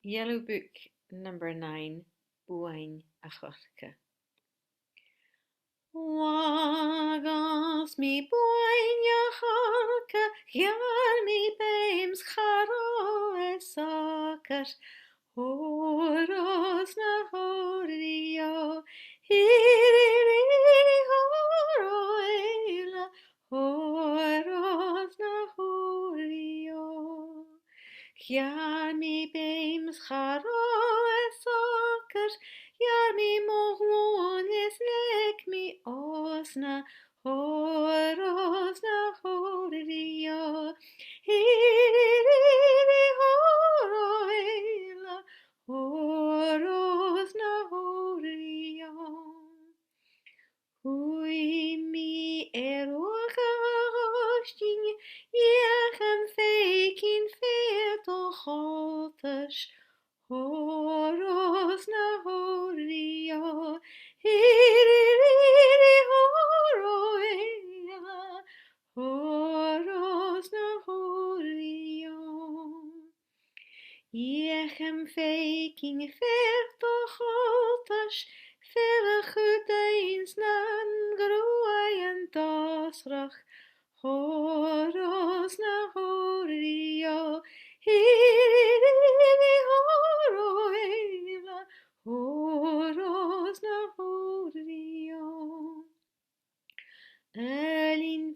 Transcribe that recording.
Yellow Book No. 9, Buain A Choirce. Wagas mi Buain A Choirce, Gear mi beims charo e soccer, Horos na horio, Hiri horo eila, Horos na horio. Gear mi beims charo e soccer, Gear mi moglon is nek mi osna, Horos na horio, Hiri horo eila, Horos na horio. Hui mi erogasting, Iechem feikin feert o chotas, Horos na horio, Hiri horo eila, Horos na horio. Iechem feikin feert o chotas, Verre Seachdain nan groei en dasrach, Horos na horio, Hiri horo eila, Horos na horio. Linn